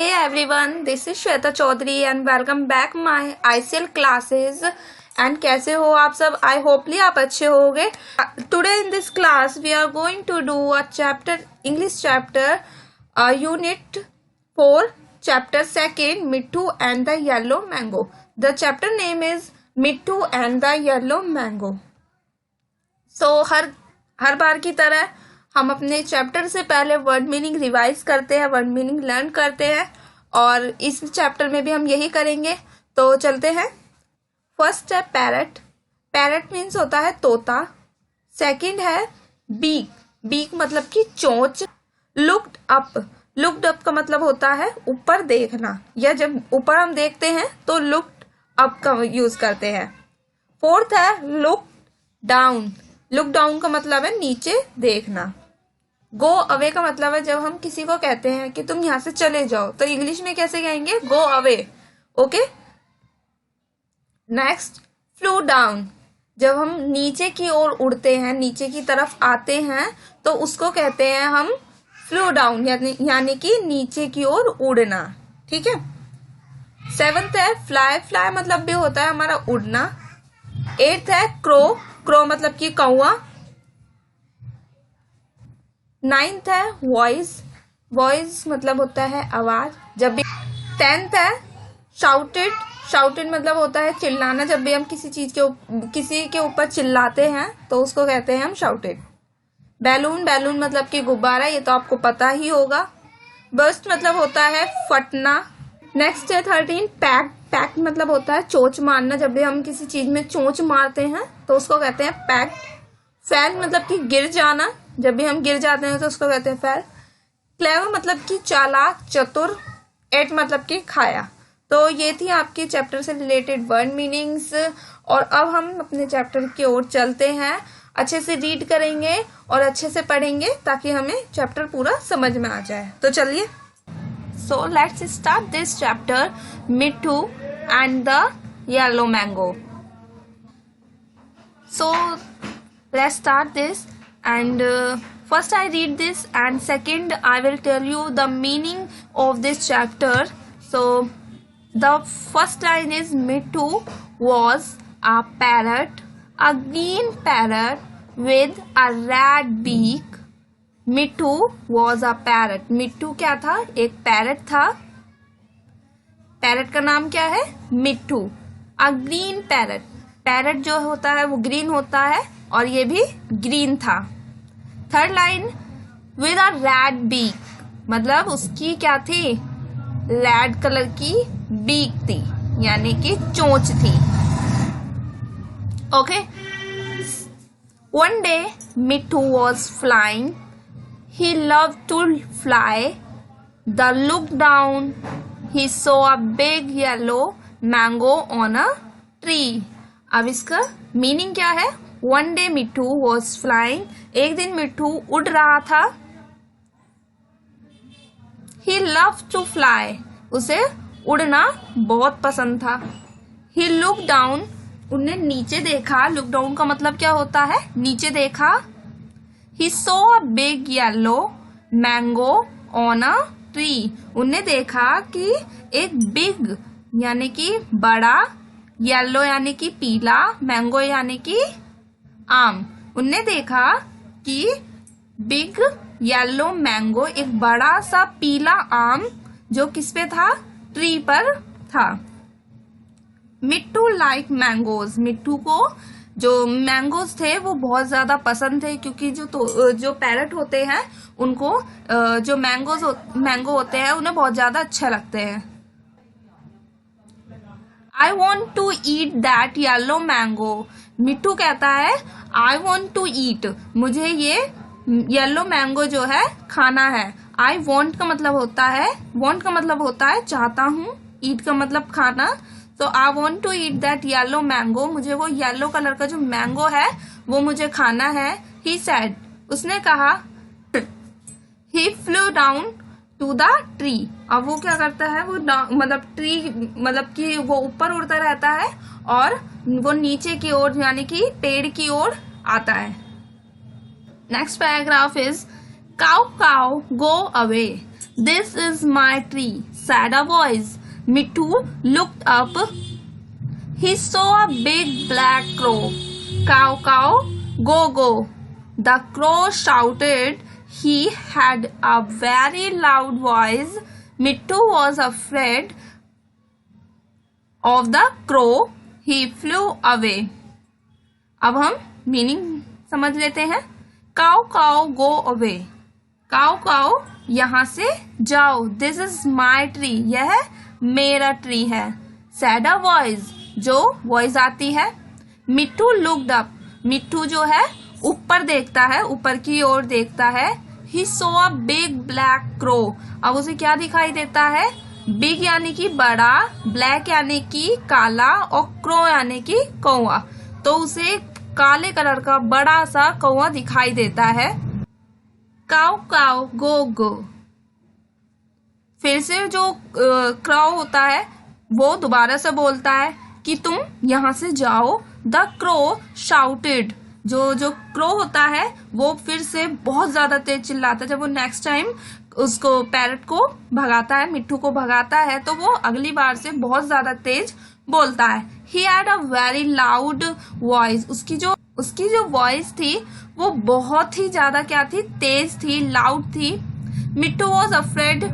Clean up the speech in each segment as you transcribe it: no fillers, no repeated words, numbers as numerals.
Hey everyone, this is Shweta Chaudhary and welcome back my ICL classes. And कैसे हो आप सब? I hopefully आप अच्छे होगे. Today in this class we are going to do a chapter, English chapter, unit 4, chapter 2, Mittu and the Yellow Mango. The chapter name is Mittu and the Yellow Mango. So हर बार की तरह हम अपने chapter से पहले word meaning revise करते हैं, word meaning learn करते हैं और इस चैप्टर में भी हम यही करेंगे. तो चलते हैं. फर्स्ट है पैरट. पैरट मीन्स होता है तोता. सेकंड है बीक. बीक मतलब कि चोंच. Looked up. लुक्ड अप का मतलब होता है ऊपर देखना, या जब ऊपर हम देखते हैं तो लुक्ड अप का यूज करते हैं. फोर्थ है लुक डाउन. लुक डाउन का मतलब है नीचे देखना. गो अवे का मतलब है जब हम किसी को कहते हैं कि तुम यहां से चले जाओ, तो इंग्लिश में कैसे कहेंगे? Go away. Okay. Next flew down. जब हम नीचे की ओर उड़ते हैं, नीचे की तरफ आते हैं, तो उसको कहते हैं हम फ्लू डाउन, यानी कि नीचे की ओर उड़ना. ठीक है. सेवंथ है फ्लाई. फ्लाई मतलब भी होता है हमारा उड़ना. एट्थ है क्रो. क्रो मतलब कि कौवा. नाइन्थ है वॉइस. वॉइस मतलब होता है आवाज. जब भी. टेंथ है शाउटेड. शाउटेड मतलब होता है चिल्लाना. जब भी हम किसी के ऊपर चिल्लाते हैं तो उसको कहते हैं हम शाउटेड. बैलून. बैलून मतलब कि गुब्बारा. ये तो आपको पता ही होगा. बर्स्ट मतलब होता है फटना. नेक्स्ट है 13 पैक्ड. पैक्ड मतलब होता है चोंच मारना. जब भी हम किसी चीज में चोंच मारते हैं तो उसको कहते हैं पैक्ड. फैल मतलब कि गिर जाना. जब भी हम गिर जाते हैं तो उसको कहते हैं फैल. क्लेवर मतलब कि चालाक, चतुर. एट मतलब कि खाया. तो ये थी आपके चैप्टर से रिलेटेड वर्ड मीनिंग्स. और अब हम अपने चैप्टर की ओर चलते हैं. अच्छे से रीड करेंगे और अच्छे से पढ़ेंगे ताकि हमें चैप्टर पूरा समझ में आ जाए. तो चलिए. So let's start this chapter, Mittu and the Yellow Mango. So let's start this, and first I read this and second I will tell you the meaning of this chapter. So the first line is Mittu was a parrot, a green parrot with a red beak. Mittu was a parrot. Mittu क्या था? एक parrot था. Parrot का नाम क्या है? मिट्टू. अ green parrot. Parrot जो होता है वो ग्रीन होता है और ये भी ग्रीन था. Third line with a red beak. मतलब उसकी क्या थी? रेड कलर की बीक थी, यानी कि चोंच थी. Okay. One day Mittu was flying. He loved to fly. The looked down. He saw a big yellow mango on a tree. अब इसका मीनिंग क्या है? One day Mittu was flying. एक दिन मिट्टू उड़ रहा था. He loved to fly. उसे उड़ना बहुत पसंद था. He looked down. उन्हें नीचे देखा. Look down का मतलब क्या होता है? नीचे देखा. He saw a big yellow mango on a tree. उन्हें देखा कि एक big यानी कि बड़ा, yellow यानी कि पीला, mango यानी कि आम. उन्हें देखा कि big yellow mango, एक बड़ा सा पीला आम जो किस पे था? ट्री पर था. मिट्टू लाइक मैंगोज. मिट्टू को जो मैंगोज थे वो बहुत ज्यादा पसंद थे, क्योंकि जो पैरट होते हैं उनको जो मैंगो होते हैं उन्हें बहुत ज्यादा अच्छे लगते हैं. I want to eat that yellow mango. Mittu कहता है आई वॉन्ट टू ईट. मुझे ये येलो मैंगो जो है खाना है. आई वॉन्ट का मतलब होता है चाहता हूँ. ईट का मतलब खाना. तो I want to eat that yellow mango. मुझे वो येलो कलर का जो मैंगो है वो मुझे खाना है. He said. उसने कहा. He flew down to the tree. अब वो क्या करता है? वो मतलब ट्री मतलब कि वो ऊपर उड़ता रहता है और वो नीचे की ओर यानी कि पेड़ की ओर आता है. Next paragraph is Cow, cow, go away. This is my tree, said a voice. Mittu looked up. He saw a big black crow. Cow, cow, go, go. The crow shouted. He had a very loud voice. Mittu was afraid of the crow. He flew away. अब हम meaning समझ लेते हैं. Cow cow go away. Cow cow यहाँ से जाओ. This is my tree. यह मेरा ट्री है. Sad a voice. जो वॉइस आती है. मिट्टू लुक्ड अप. मिट्टू जो है ऊपर देखता है, ऊपर की ओर देखता है. He saw a big black crow. अब उसे क्या दिखाई देता है? बिग यानी कि बड़ा, ब्लैक यानी कि काला और क्रो यानी कि कौवा. तो उसे काले कलर का बड़ा सा कौवा दिखाई देता है. काउ काउ गो गो. फिर से जो क्राउ होता है वो दोबारा से बोलता है कि तुम यहाँ से जाओ. The crow shouted. जो क्रो होता है वो फिर से बहुत ज्यादा तेज चिल्लाता है. जब वो नेक्स्ट टाइम उसको पैरट को भगाता है, मिट्टू को भगाता है, तो वो अगली बार से बहुत ज्यादा तेज बोलता है. He had a very loud voice. उसकी जो वॉइस थी वो बहुत ही ज्यादा क्या थी? तेज थी, लाउड थी. Mittu was afraid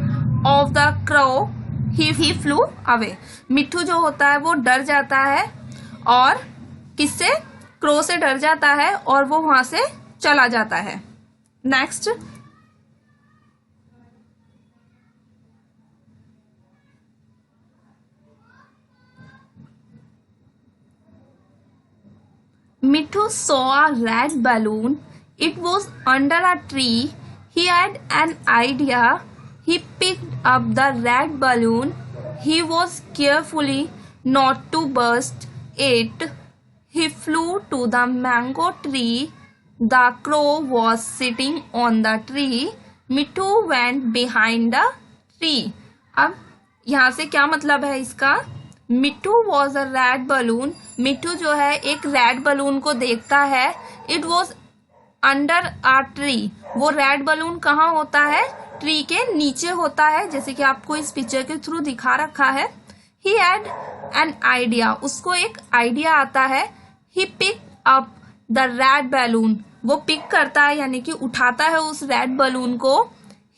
of the crow. He flew away. Mittu जो होता है वो डर जाता है. और किससे? क्रो से डर जाता है और वो वहां से चला जाता है. Next. Mittu saw a red balloon. It was under a tree. He had an idea. He picked up the red balloon. He was carefully not to burst it. He flew to the mango tree. The crow was sitting on the tree. Mittu went behind the tree. अब यहाँ से क्या मतलब है इसका? मिट्टू was a red balloon. मिट्टू जो है एक रेड बलून को देखता है. It was under a tree. वो रेड बलून कहाँ होता है? ट्री के नीचे होता है, जैसे कि आपको इस पिक्चर के थ्रू दिखा रखा है. He had an idea. उसको एक आइडिया आता है. He pick up the red balloon. वो पिक करता है यानी कि उठाता है उस रेड बलून को.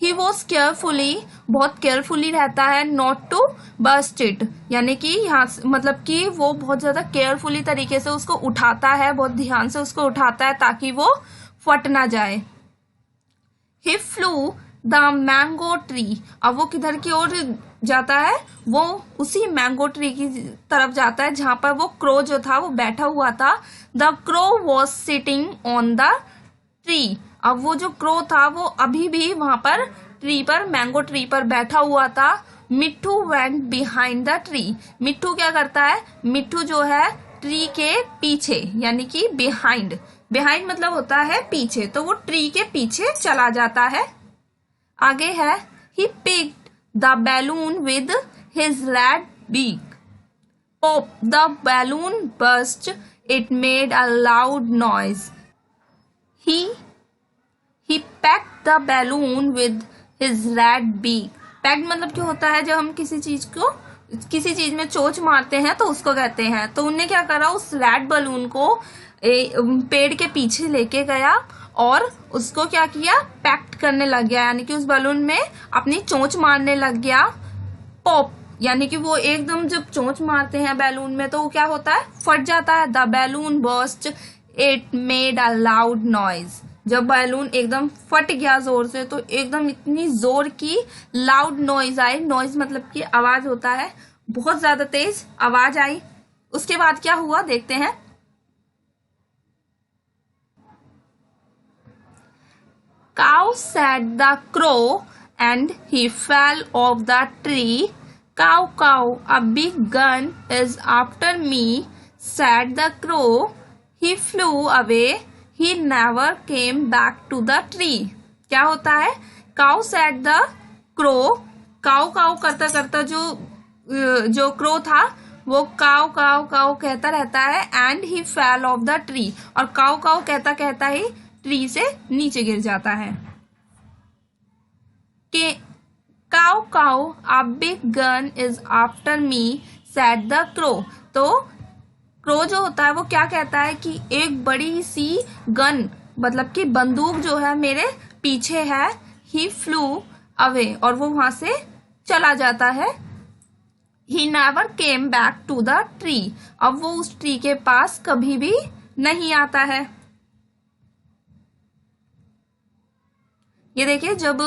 He was carefully. बहुत केयरफुली रहता है. नॉट टू बस्ट इट यानी कि यहाँ मतलब कि वो बहुत ज्यादा केयरफुली तरीके से उसको उठाता है, बहुत ध्यान से उसको उठाता है ताकि वो फट ना जाए. ही फ्लू द मैंगो ट्री. अब वो किधर की ओर जाता है? वो उसी मैंगो ट्री की तरफ जाता है जहां पर वो क्रो जो था वो बैठा हुआ था. The crow was sitting on the tree. अब वो जो क्रो था वो अभी भी वहां पर ट्री पर, मैंगो ट्री पर बैठा हुआ था. मिट्टू वेंट बिहाइंड द ट्री. मिट्टू क्या करता है? मिट्टू जो है ट्री के पीछे यानी कि बिहाइंड. बिहाइंड मतलब होता है पीछे, तो वो ट्री के पीछे चला जाता है. आगे है. He picked the balloon with his red beak. Pop the balloon burst. It made a loud noise. He pecked the balloon with his red beak. Pecked मतलब क्या होता है? जब हम किसी चीज में चोंच मारते हैं तो उसको कहते हैं. तो उनने क्या करा? उस रेड बलून को पेड़ के पीछे लेके गया और उसको क्या किया? पैक्ट करने लग गया यानी कि उस बलून में अपनी चोंच मारने लग गया. पॉप यानी कि वो एकदम जब चोंच मारते हैं बैलून में तो वो क्या होता है? फट जाता है. The balloon burst. It made a loud noise. जब बैलून एकदम फट गया जोर से तो एकदम इतनी जोर की लाउड नॉइज आई. नॉइज मतलब कि आवाज होता है. बहुत ज्यादा तेज आवाज आई. उसके बाद क्या हुआ देखते हैं. Cow said the crow and he fell off the tree. Cow, cow, a big gun is after me, said the crow. He flew away. He never came back to the tree. क्या होता है? Cow said the crow. Cow cow करता करता जो crow था वो cow cow cow कहता रहता है. And he fell off the tree. और काउ काउ कहता कहता ही ट्री से नीचे गिर जाता है. Cow cow a big gun is after me said the crow. तो क्रो जो होता है वो क्या कहता है कि एक बड़ी सी गन मतलब कि बंदूक जो है मेरे पीछे है। ही फ्लू अवे, और वो वहां से चला जाता है। He never came back to the tree, अब वो उस ट्री के पास कभी भी नहीं आता है। ये देखिए, जब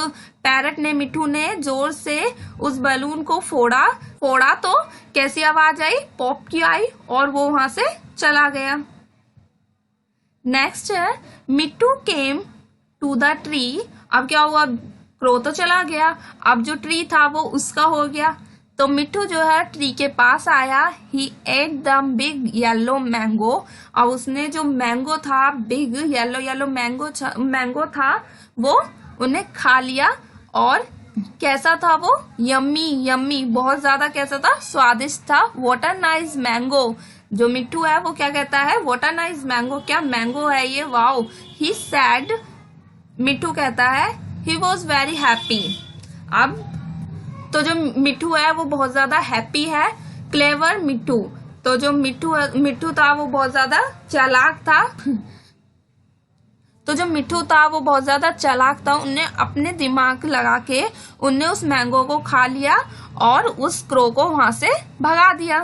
पैरट ने, मिट्ठू ने जोर से उस बलून को फोड़ा तो कैसी आवाज आई, पॉप की आई, और वो वहां से चला गया। नेक्स्ट है मिट्ठू केम टू द ट्री। अब क्या हुआ, क्रो तो चला गया, अब जो ट्री था वो उसका हो गया। तो मिट्ठू जो है ट्री के पास आया। He ate the big yellow mango, और उसने जो मैंगो था, बिग येलो मैंगो था, वो उन्हें खा लिया। और कैसा था वो, यम्मी, बहुत ज्यादा कैसा था, स्वादिष्ट था। व्हाट अ नाइस मैंगो, जो मिट्ठू है वो क्या कहता है, व्हाट अ नाइस मैंगो, क्या मैंगो है ये, वाओ। ही सैड, मिट्ठू कहता है, ही वॉज वेरी हैप्पी। अब तो जो मिट्ठू है वो बहुत ज्यादा हैप्पी है। क्लेवर मिट्ठू, तो जो मिट्ठू था वो बहुत ज्यादा चालाक था। तो जो मिट्ठू था वो बहुत ज्यादा चालाक था, उनने अपने दिमाग लगा के उनने उस मैंगो को खा लिया और उस क्रो को वहां से भगा दिया।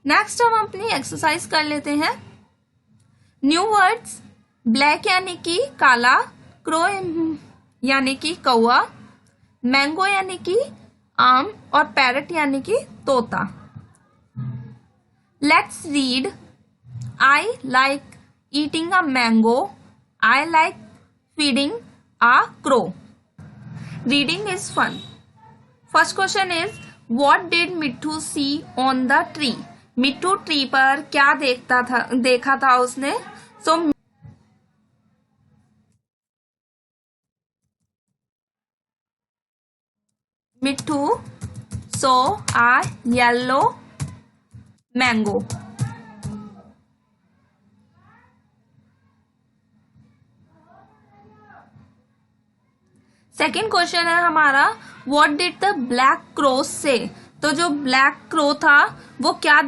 नेक्स्ट हम अपनी एक्सरसाइज कर लेते हैं। न्यू वर्ड्स, ब्लैक यानी कि काला, क्रो यानी कि कौआ, मैंगो यानी कि आम, और पैरट यानी कि तोता। Let's read. I like eating a mango, I like feeding a crow. Reading is fun. First question is, what did Mitthu see on the tree? Mitthu tree पर क्या देखा था उसने। So Mitthu saw a yellow mango. Second question है हमारा, what did the black crow से। तो जो ब्लैक क्रो था वो क्या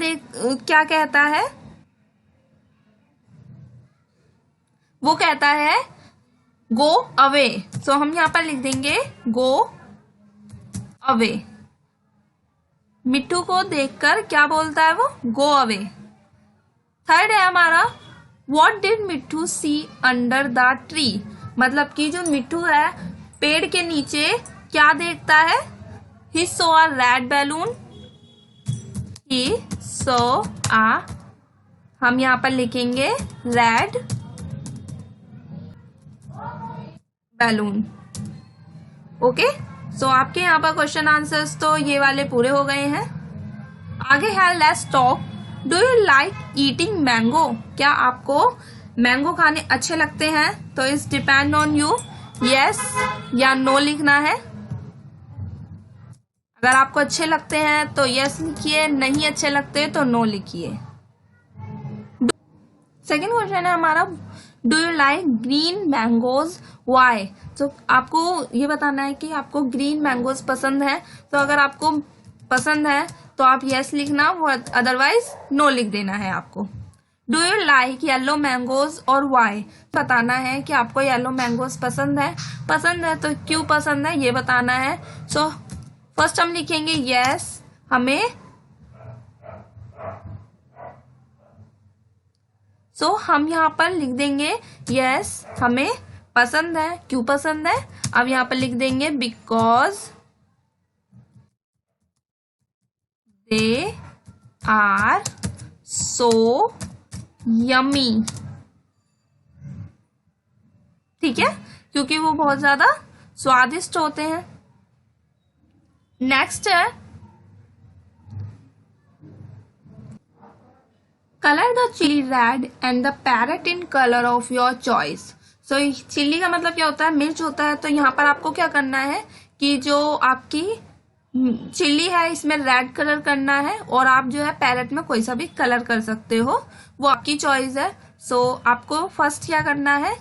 कहता है, वो कहता है गो अवे। सो हम यहां पर लिख देंगे गो अवे। मिट्ठू को देखकर क्या बोलता है वो, गो अवे। थर्ड है हमारा, what did Mitthu C under the tree. मतलब कि जो मिट्ठू है पेड़ के नीचे क्या देखता है, ही सो अ रेड बैलून, ही सो अ, हम यहां पर लिखेंगे रेड बैलून। ओके, सो आपके यहाँ पर क्वेश्चन आंसर्स तो ये वाले पूरे हो गए हैं। आगे है let's talk. Do you like eating mango, क्या आपको मैंगो खाने अच्छे लगते हैं। तो it's depend on you, yes या नो लिखना है। अगर आपको अच्छे लगते हैं तो यस लिखिए, नहीं अच्छे लगते तो नो लिखिए। सेकेंड क्वेश्चन है हमारा, do you like green mangoes, why. तो आपको ये बताना है कि आपको ग्रीन मैंगोज पसंद है। तो अगर आपको पसंद है तो आप यस लिखना, अदरवाइज नो लिख देना है आपको। Do you like yellow mangoes और वाई, बताना है कि आपको येलो मैंगोज पसंद है तो क्यों पसंद है ये बताना है। सो फर्स्ट हम लिखेंगे यस, हम यहाँ पर लिख देंगे यस हमें पसंद है, क्यों पसंद है। अब यहाँ पर लिख देंगे because they are so yummy, ठीक है, क्योंकि वो बहुत ज्यादा स्वादिष्ट होते हैं। नेक्स्ट है colour the chilli red and the parrot in colour of your choice. So chilli का मतलब क्या होता है, मिर्च होता है। तो यहाँ पर आपको क्या करना है कि जो आपकी चिल्ली है इसमें रेड कलर करना है, और आप जो है पैरेट में कोई सा भी कलर कर सकते हो, वो आपकी चॉइस है। सो आपको फर्स्ट क्या करना है,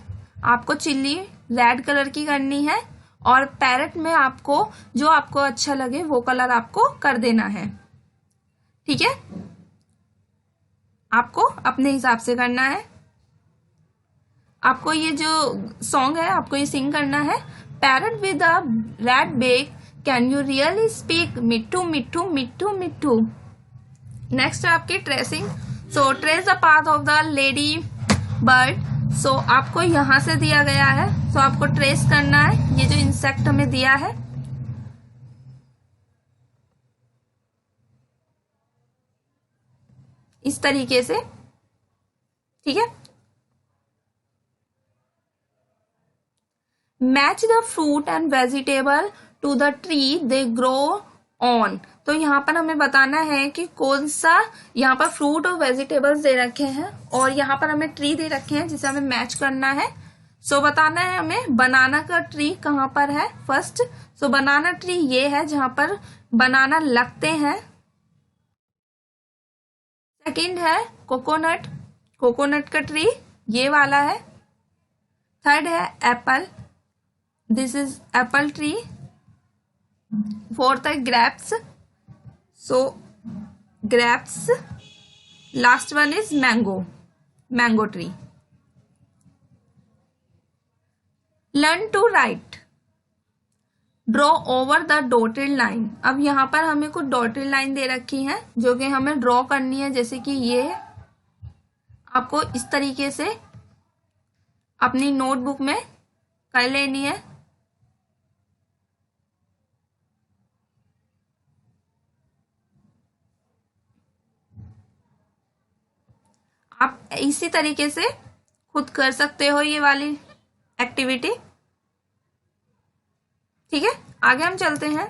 आपको चिल्ली रेड कलर की करनी है, और पैरेट में आपको जो आपको अच्छा लगे वो कलर आपको कर देना है, ठीक है। आपको अपने हिसाब से करना है। आपको ये जो सॉन्ग है आपको ये सिंग करना है। Parrot with a red beak, can you really speak, Mitthu Mitthu Mitthu Mitthu. Next है आपकी tracing. So trace the path of the ladybird. So आपको यहां से दिया गया है, सो आपको ट्रेस करना है ये जो इंसेक्ट हमें दिया है। इस तरीके से, ठीक है। Match the fruit and vegetable to the tree they grow on. तो यहाँ पर हमें बताना है कि कौन सा, यहाँ पर फ्रूट और वेजिटेबल्स दे रखे हैं और यहाँ पर हमें ट्री दे रखे हैं जिसे हमें मैच करना है। सो बताना है हमें बनाना का ट्री कहाँ पर है फर्स्ट। सो बनाना ट्री ये है जहां पर बनाना लगते हैं। सेकंड है कोकोनट, कोकोनट का ट्री ये वाला है। थर्ड है apple, this is apple tree. Fourth है grapes, so grapes. Last one is mango, mango tree. Learn to write, draw over the dotted line. अब यहाँ पर हमें कुछ डॉटेड लाइन दे रखी है जो कि हमें ड्रॉ करनी है, जैसे कि ये आपको इस तरीके से अपनी नोटबुक में कर लेनी है। आप इसी तरीके से खुद कर सकते हो ये वाली एक्टिविटी, ठीक है। आगे हम चलते हैं।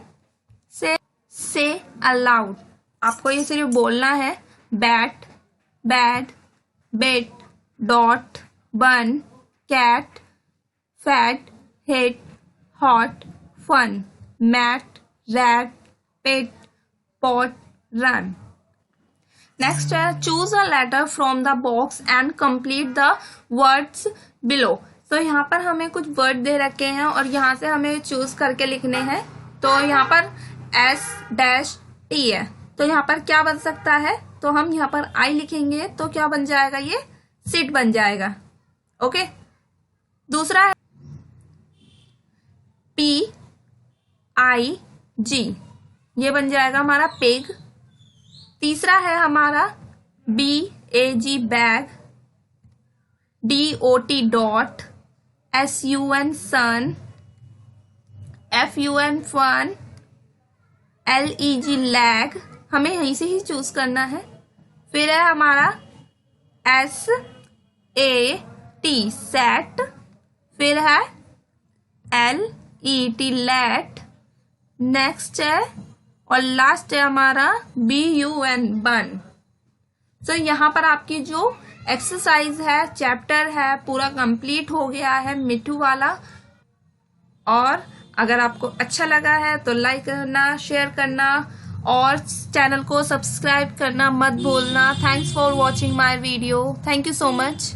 से अलाउड, आपको ये सिर्फ बोलना है। Bat, bad, bet, dot, bun, cat, fat, hit, hot, fun, mat, rat, pet, pot, run. Next है choose a letter from the box and complete the words below. तो यहाँ पर हमें कुछ वर्ड दे रखे हैं और यहाँ से हमें चूज करके लिखने हैं। तो यहाँ पर S-T है, तो यहाँ पर क्या बन सकता है, तो हम यहाँ पर I लिखेंगे तो क्या बन जाएगा, ये सिट बन जाएगा, ओके। दूसरा है P-I-G, ये बन जाएगा हमारा पेग। तीसरा है हमारा B-A-G bag, D-O-T dot, S-U-N सन, F-U-N फन, L-E-G लैग, हमें यहीं से ही चूज करना है। फिर है हमारा S-A-T सेट, फिर है L-E-T लेट, नेक्स्ट है और लास्ट है हमारा B-U-N बन। सो यहाँ पर आपकी जो एक्सरसाइज है, चैप्टर है, पूरा कंप्लीट हो गया है मिट्ठू वाला। और अगर आपको अच्छा लगा है तो लाइक करना, शेयर करना और चैनल को सब्सक्राइब करना मत भूलना। Thanks for watching my video, thank you so much.